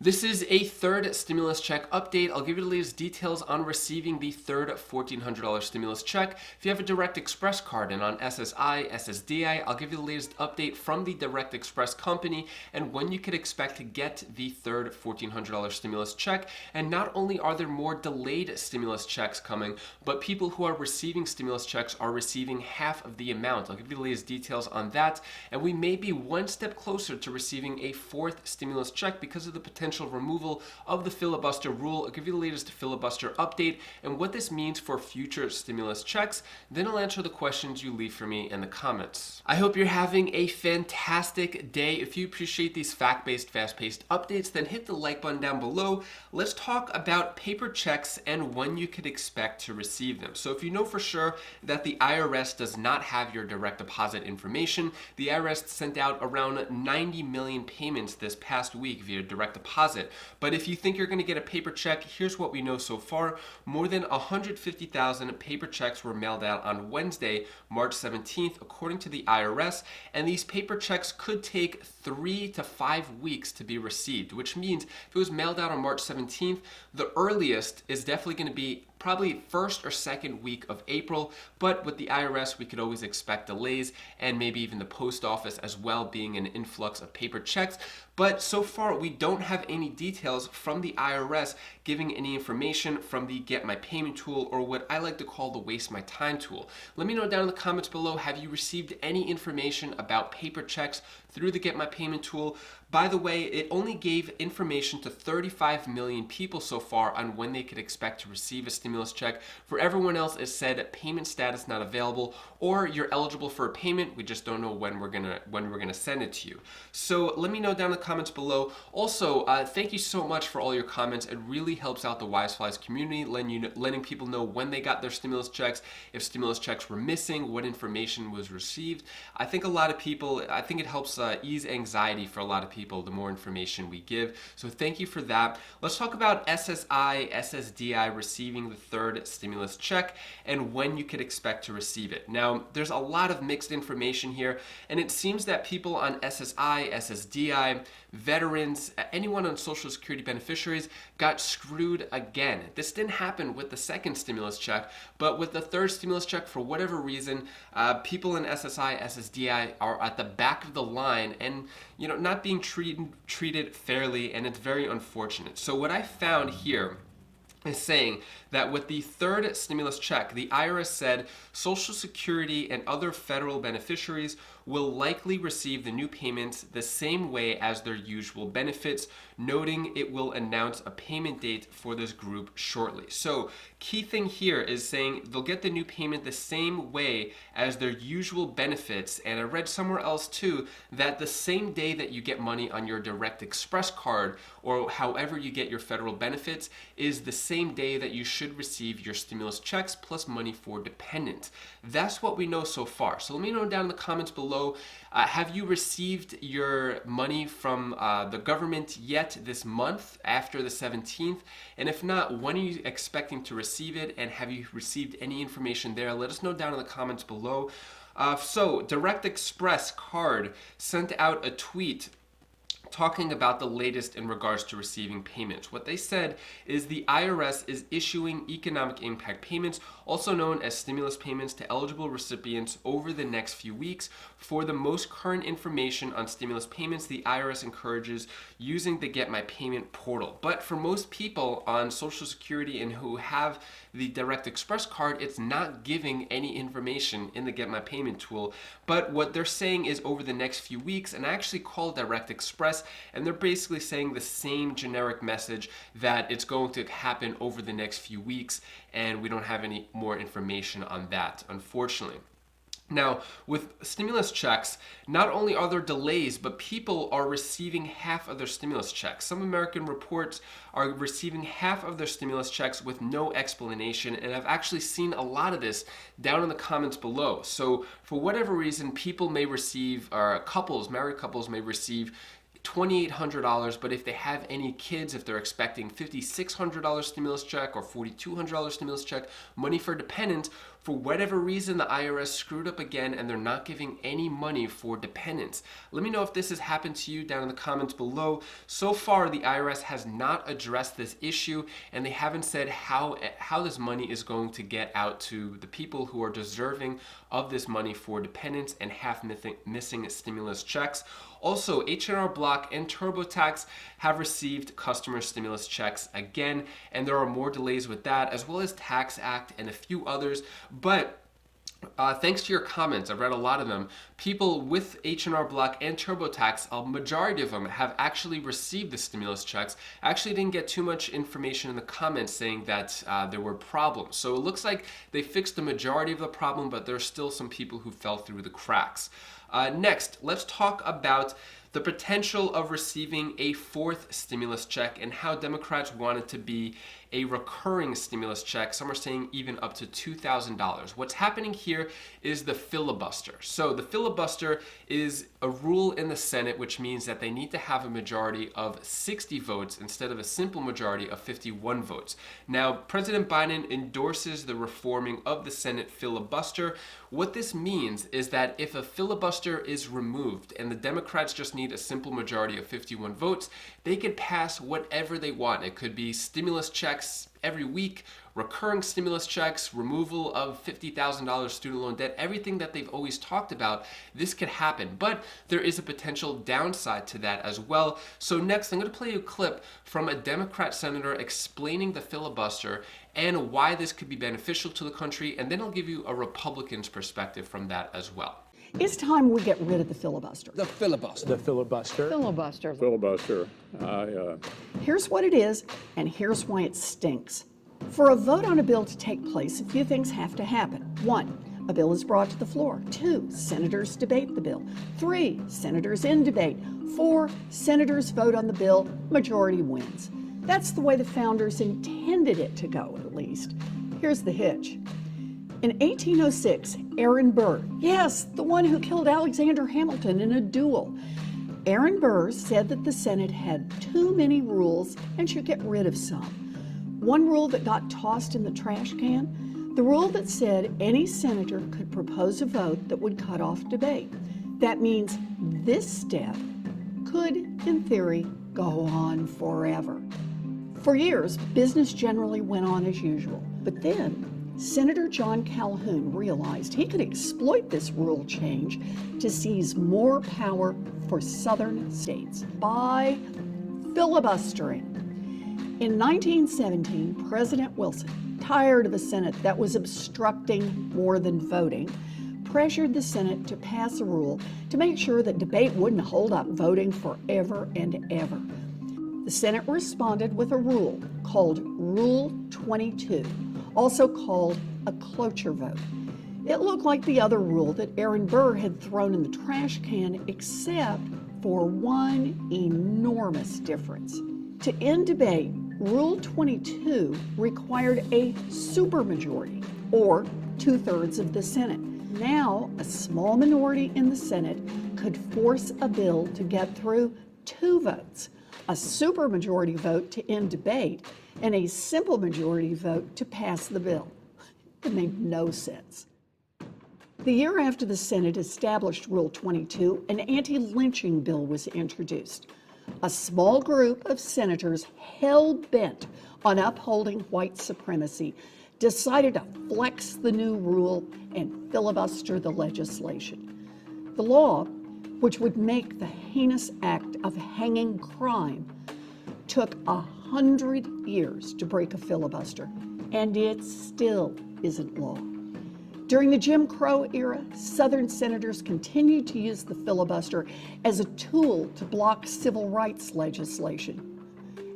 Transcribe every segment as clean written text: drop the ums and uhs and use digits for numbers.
This is a third stimulus check update. I'll give you the latest details on receiving the third $1,400 stimulus check. If you have a Direct Express card and on SSI SSDI, I'll give you the latest update from the Direct Express company and when you could expect to get the third $1,400 stimulus check. And not only are there more delayed stimulus checks coming, but people who are receiving stimulus checks are receiving half of the amount. I'll give you the latest details on that. And we may be one step closer to receiving a fourth stimulus check because of the potential removal of the filibuster rule. I'll give you the latest filibuster update and what this means for future stimulus checks. Then I'll answer the questions you leave for me in the comments. I hope you're having a fantastic day. If you appreciate these fact-based, fast-paced updates, then hit the like button down below. Let's talk about paper checks and when you could expect to receive them. So if you know for sure that the IRS does not have your direct deposit information, the IRS sent out around 90 million payments this past week via direct deposit. But if you think you're going to get a paper check, here's what we know so far. More than 150,000 paper checks were mailed out on Wednesday, March 17th, according to the IRS, and these paper checks could take 3 to 5 weeks to be received, which means if it was mailed out on March 17th, the earliest is definitely going to be probably first or second week of April, but with the IRS, we could always expect delays and maybe even the post office as well being an influx of paper checks. But so far, we don't have any details from the IRS giving any information from the Get My Payment tool or what I like to call the Waste My Time tool. Let me know down in the comments below, have you received any information about paper checks through the Get My Payment tool? By the way, it only gave information to 35 million people so far on when they could expect to receive a stimulus check. For everyone else, it said payment status not available, or you're eligible for a payment. We just don't know when we're gonna send it to you. So let me know down in the comments below. Also, thank you so much for all your comments. It really helps out the Wiseflies community, letting people know when they got their stimulus checks, if stimulus checks were missing, what information was received. I think it helps ease anxiety for a lot of people the more information we give. So thank you for that. Let's talk about SSI SSDI receiving the third stimulus check and when you could expect to receive it. Now, there's a lot of mixed information here, and it seems that people on SSI, SSDI, veterans, anyone on Social Security beneficiaries got screwed again. This didn't happen with the second stimulus check, but with the third stimulus check, for whatever reason, people in SSI, SSDI are at the back of the line and not being treated fairly, and it's very unfortunate. So what I found here is saying that with the third stimulus check, the IRS said Social Security and other federal beneficiaries will likely receive the new payments the same way as their usual benefits, noting it will announce a payment date for this group shortly. So key thing here is saying they'll get the new payment the same way as their usual benefits. And I read somewhere else too that the same day that you get money on your Direct Express card or however you get your federal benefits is the same day that you should receive your stimulus checks plus money for dependents. That's what we know so far. So let me know down in the comments below, have you received your money from the government yet this month after the 17th? And if not, when are you expecting to receive it? And have you received any information there? Let us know down in the comments below. So Direct Express card sent out a tweet talking about the latest in regards to receiving payments. What they said is the IRS is issuing economic impact payments, also known as stimulus payments, to eligible recipients over the next few weeks. For the most current information on stimulus payments, the IRS encourages using the Get My Payment portal. But for most people on Social Security and who have the Direct Express card, it's not giving any information in the Get My Payment tool. But what they're saying is over the next few weeks, and I actually call Direct Express, and they're basically saying the same generic message that it's going to happen over the next few weeks, and we don't have any more information on that, unfortunately. Now, with stimulus checks, not only are there delays, but people are receiving half of their stimulus checks. Some American reports are receiving half of their stimulus checks with no explanation, and I've actually seen a lot of this down in the comments below. So for whatever reason, people may receive, or married couples may receive $2,800, but if they have any kids, if they're expecting $5,600 stimulus check or $4,200 stimulus check, money for dependents, For whatever reason, the IRS screwed up again and they're not giving any money for dependents. Let me know if this has happened to you down in the comments below. So far, the IRS has not addressed this issue and they haven't said how this money is going to get out to the people who are deserving of this money for dependents and half missing stimulus checks. Also, H&R Block and TurboTax have received customer stimulus checks again, and there are more delays with that, as well as Tax Act and a few others. But thanks to your comments, I've read a lot of them, people with H&R Block and TurboTax, a majority of them have actually received the stimulus checks. I actually didn't get too much information in the comments saying that there were problems. So it looks like they fixed the majority of the problem, but there's still some people who fell through the cracks. Next, let's talk about the potential of receiving a fourth stimulus check and how Democrats want it to be a recurring stimulus check. Some are saying even up to $2,000. What's happening here is the filibuster. So the filibuster is a rule in the Senate which means that they need to have a majority of 60 votes instead of a simple majority of 51 votes. Now, President Biden endorses the reforming of the Senate filibuster. What this means is that if a filibuster is removed and the Democrats just need a simple majority of 51 votes, they could pass whatever they want. It could be stimulus checks every week, recurring stimulus checks, removal of $50,000 student loan debt, everything that they've always talked about. This could happen, but there is a potential downside to that as well. So next, I'm going to play you a clip from a Democrat senator explaining the filibuster and why this could be beneficial to the country, and then I'll give you a Republican's perspective from that as well. It's time we get rid of the filibuster. The filibuster. The filibuster. Filibuster. Filibuster. Here's what it is, and here's why it stinks. For a vote on a bill to take place, a few things have to happen. 1, a bill is brought to the floor. 2, senators debate the bill. 3, senators in debate. 4, senators vote on the bill. Majority wins. That's the way the founders intended it to go, at least. Here's the hitch. In 1806, Aaron Burr, yes, the one who killed Alexander Hamilton in a duel, Aaron Burr said that the Senate had too many rules and should get rid of some. One rule that got tossed in the trash can, the rule that said any senator could propose a vote that would cut off debate. That means this step could, in theory, go on forever. For years, business generally went on as usual, but then Senator John Calhoun realized he could exploit this rule change to seize more power for southern states by filibustering. In 1917, President Wilson, tired of a Senate that was obstructing more than voting, pressured the Senate to pass a rule to make sure that debate wouldn't hold up voting forever and ever. The Senate responded with a rule called Rule 22, also called a cloture vote. It looked like the other rule that Aaron Burr had thrown in the trash can, except for one enormous difference. To end debate, Rule 22 required a supermajority, or 2/3 of the Senate. Now, a small minority in the Senate could force a bill to get through 2 votes, a supermajority vote to end debate, and a simple majority vote to pass the bill. It made no sense. The year after the Senate established Rule 22, an anti-lynching bill was introduced. A small group of senators hell-bent on upholding white supremacy decided to flex the new rule and filibuster the legislation. The law, which would make the heinous act of hanging crime, took 100 years to break a filibuster, and it still isn't law. During the Jim Crow era, Southern senators continued to use the filibuster as a tool to block civil rights legislation,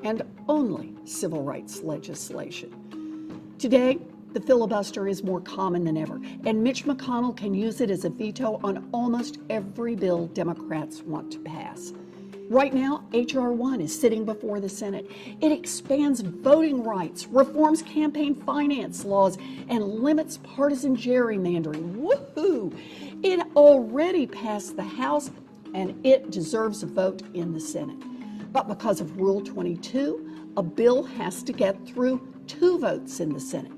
and only civil rights legislation. Today, the filibuster is more common than ever, and Mitch McConnell can use it as a veto on almost every bill Democrats want to pass. Right now, H.R. 1 is sitting before the Senate. It expands voting rights, reforms campaign finance laws, and limits partisan gerrymandering. Woohoo! It already passed the House, and it deserves a vote in the Senate. But because of Rule 22, a bill has to get through 2 votes in the Senate.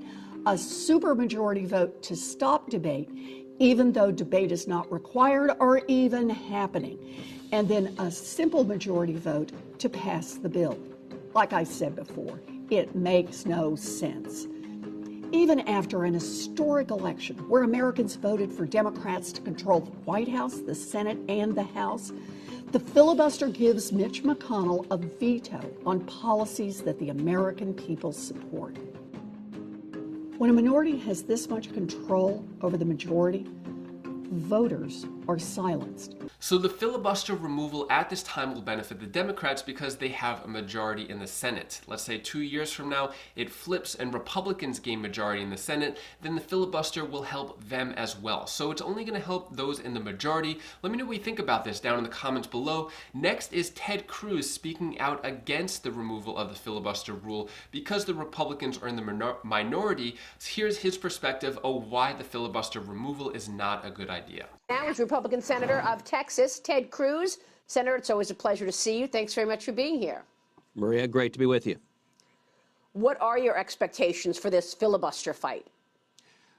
a supermajority vote to stop debate, even though debate is not required or even happening, and then a simple majority vote to pass the bill. Like I said before, it makes no sense. Even after an historic election where Americans voted for Democrats to control the White House, the Senate, and the House, the filibuster gives Mitch McConnell a veto on policies that the American people support. When a minority has this much control over the majority, voters are silenced. So the filibuster removal at this time will benefit the Democrats because they have a majority in the Senate. Let's say 2 years from now, it flips and Republicans gain majority in the Senate, then the filibuster will help them as well. So it's only going to help those in the majority. Let me know what you think about this down in the comments below. Next is Ted Cruz speaking out against the removal of the filibuster rule because the Republicans are in the minority. Here's his perspective of why the filibuster removal is not a good idea. Now is Republican Senator of Texas, Ted Cruz. Senator, it's always a pleasure to see you. Thanks very much for being here. Maria, great to be with you. What are your expectations for this filibuster fight?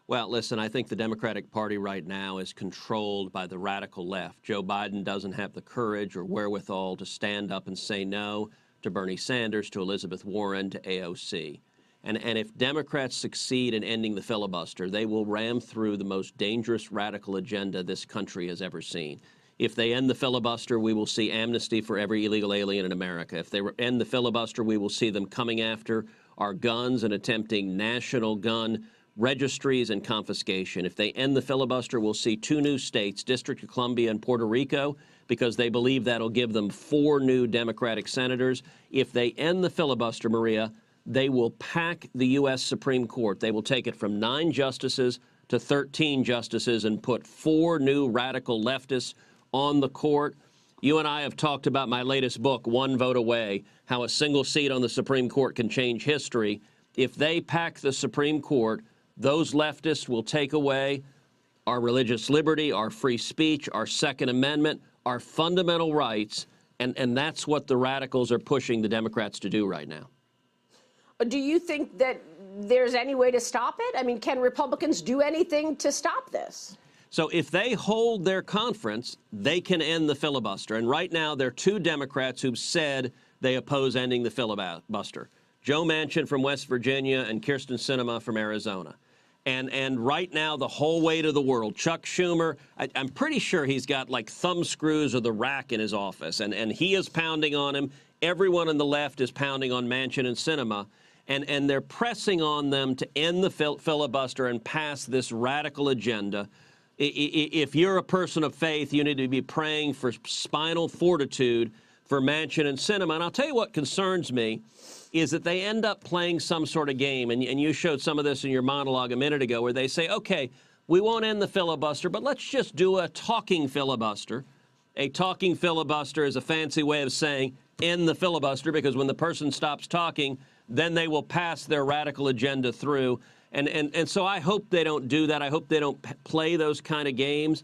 Well, listen, I think the Democratic Party right now is controlled by the radical left. Joe Biden doesn't have the courage or wherewithal to stand up and say no to Bernie Sanders, to Elizabeth Warren, to AOC. And if Democrats succeed in ending the filibuster, they will ram through the most dangerous radical agenda this country has ever seen. If they end the filibuster, we will see amnesty for every illegal alien in America. If they end the filibuster, we will see them coming after our guns and attempting national gun registries and confiscation. If they end the filibuster, we'll see 2 new states, District of Columbia and Puerto Rico, because they believe that'll give them 4 new Democratic senators. If they end the filibuster, Maria, they will pack the U.S. Supreme Court. They will take it from 9 justices to 13 justices and put 4 new radical leftists on the court. You and I have talked about my latest book, One Vote Away, how a single seat on the Supreme Court can change history. If they pack the Supreme Court, those leftists will take away our religious liberty, our free speech, our Second Amendment, our fundamental rights, and that's what the radicals are pushing the Democrats to do right now. Do you think that there's any way to stop it? I mean, can Republicans do anything to stop this? So if they hold their conference, they can end the filibuster. And right now, there are 2 Democrats who've said they oppose ending the filibuster. Joe Manchin from West Virginia and Kyrsten Sinema from Arizona. And right now, the whole weight of the world, Chuck Schumer, I'm pretty sure he's got like thumb screws or the rack in his office, and he is pounding on him. Everyone on the left is pounding on Manchin and Sinema. And they're pressing on them to end the filibuster and pass this radical agenda. If you're a person of faith, you need to be praying for spinal fortitude for Manchin and Sinema. And I'll tell you what concerns me is that they end up playing some sort of game. And you showed some of this in your monologue a minute ago where they say, okay, we won't end the filibuster, but let's just do a talking filibuster. A talking filibuster is a fancy way of saying end the filibuster, because when the person stops talking, then they will pass their radical agenda through. And so I hope they don't do that. I hope they don't play those kind of games.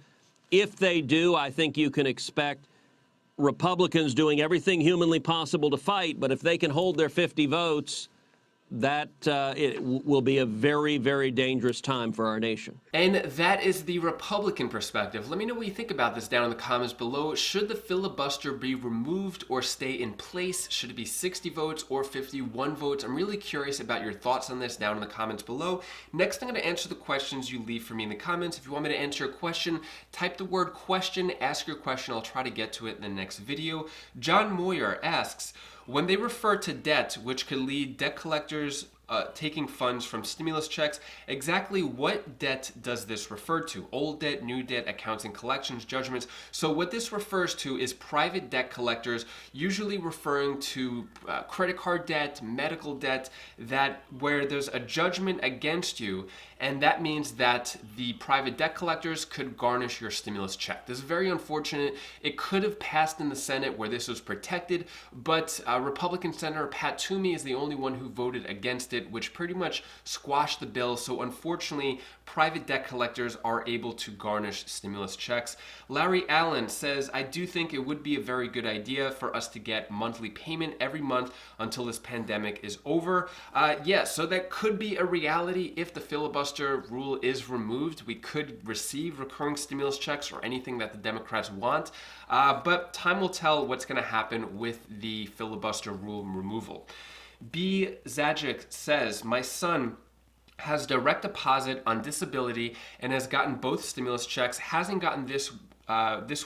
If they do, I think you can expect Republicans doing everything humanly possible to fight. But if they can hold their 50 votes, that it will be a very, very dangerous time for our nation. And that is the Republican perspective. Let me know what you think about this down in the comments below. Should the filibuster be removed or stay in place? Should it be 60 votes or 51 votes? I'm really curious about your thoughts on this down in the comments below. Next, I'm going to answer the questions you leave for me in the comments. If you want me to answer a question, type the word question, ask your question. I'll try to get to it in the next video. John Moyer asks, when they refer to debt, which could lead debt collectors taking funds from stimulus checks, exactly what debt does this refer to? Old debt, new debt, accounts and collections, judgments. So what this refers to is private debt collectors, usually referring to credit card debt, medical debt, that where there's a judgment against you, and that means that the private debt collectors could garnish your stimulus check. This is very unfortunate. It could have passed in the Senate where this was protected, but Republican Senator Pat Toomey is the only one who voted against it. Brexit, which pretty much squashed the bill. So unfortunately, private debt collectors are able to garnish stimulus checks. Larry Allen says, I do think it would be a very good idea for us to get monthly payment every month until this pandemic is over. So that could be a reality if the filibuster rule is removed. We could receive recurring stimulus checks or anything that the Democrats want. But time will tell what's going to happen with the filibuster rule removal. B. Zajic says, my son has direct deposit on disability and has gotten both stimulus checks, hasn't gotten this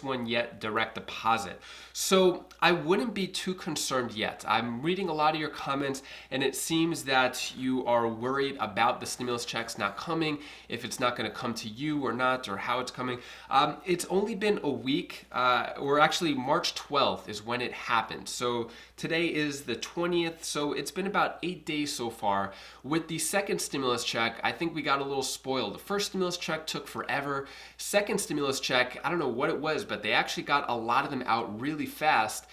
one yet, direct deposit. So I wouldn't be too concerned yet. I'm reading a lot of your comments and it seems that you are worried about the stimulus checks not coming, if it's not going to come to you or not, or how it's coming. It's only been a week, or actually March 12th is when it happened. So today is the 20th, so it's been about 8 days so far. With the second stimulus check, I think we got a little spoiled. The first stimulus check took forever. Second stimulus check, I don't know what it was, but they actually got a lot of them out really fast.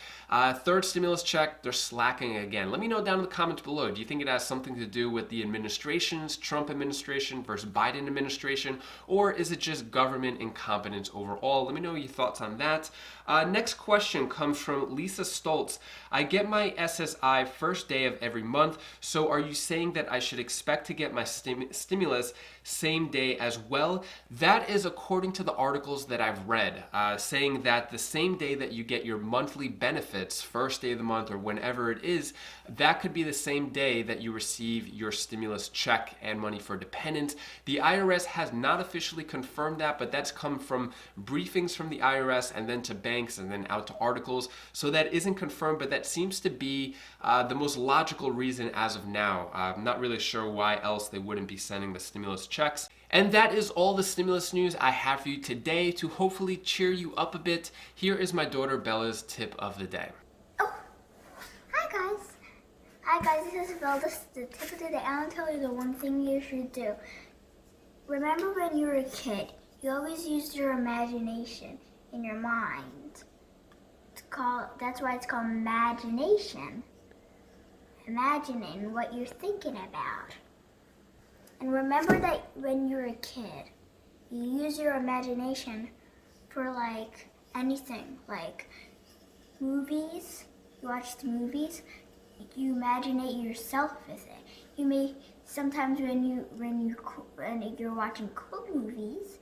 Third stimulus check, they're slacking again. Let me know down in the comments below. Do you think it has something to do with the administrations, Trump administration versus Biden administration, or is it just government incompetence overall? Let me know your thoughts on that. Next question comes from Lisa Stoltz. I get my SSI first day of every month, so are you saying that I should expect to get my stimulus same day as well? That is according to the articles that I've read, saying that the same day that you get your monthly benefits, first day of the month or whenever it is, that could be the same day that you receive your stimulus check and money for dependents. The IRS has not officially confirmed that, but that's come from briefings from the IRS and then to banks and then out to articles. So that isn't confirmed, but that seems to be the most logical reason as of now. I'm not really sure why else they wouldn't be sending the stimulus checks. And that is all the stimulus news I have for you today to hopefully cheer you up a bit. Here is my daughter Bella's tip of the day. Oh, hi guys. Hi guys, this is Bella. This is the tip of the day. I want to tell you the one thing you should do. Remember when you were a kid, you always used your imagination in your mind. That's why it's called imagination. Imagining what you're thinking about. And remember that when you were a kid, you use your imagination for like anything, like movies. You watched movies, you imaginate yourself with it. You may sometimes when you're watching cool movies,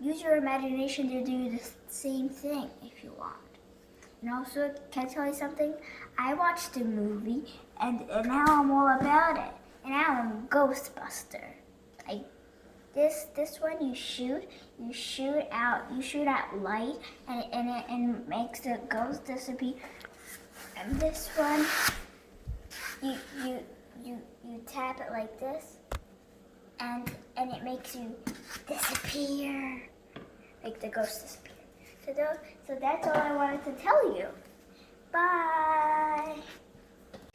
use your imagination to do the same thing if you want. And also, can I tell you something? I watched a movie and now I'm all about it. And now I'm a Ghostbuster. Like this one, you shoot out light, and it makes the ghost disappear. And this one, you tap it like this, and it makes you disappear, make the ghost disappear. So that's all I wanted to tell you. Bye.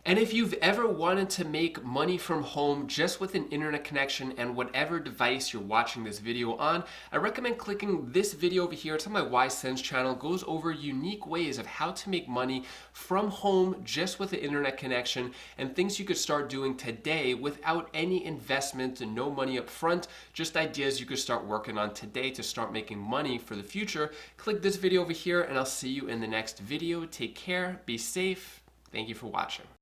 And if you've ever wanted to make money from home just with an internet connection and whatever device you're watching this video on, I recommend clicking this video over here. It's on my Wise Sense channel. It goes over unique ways of how to make money from home just with an internet connection and things you could start doing today without any investment and no money up front, just ideas you could start working on today to start making money for the future. Click this video over here and I'll see you in the next video. Take care, be safe. Thank you for watching.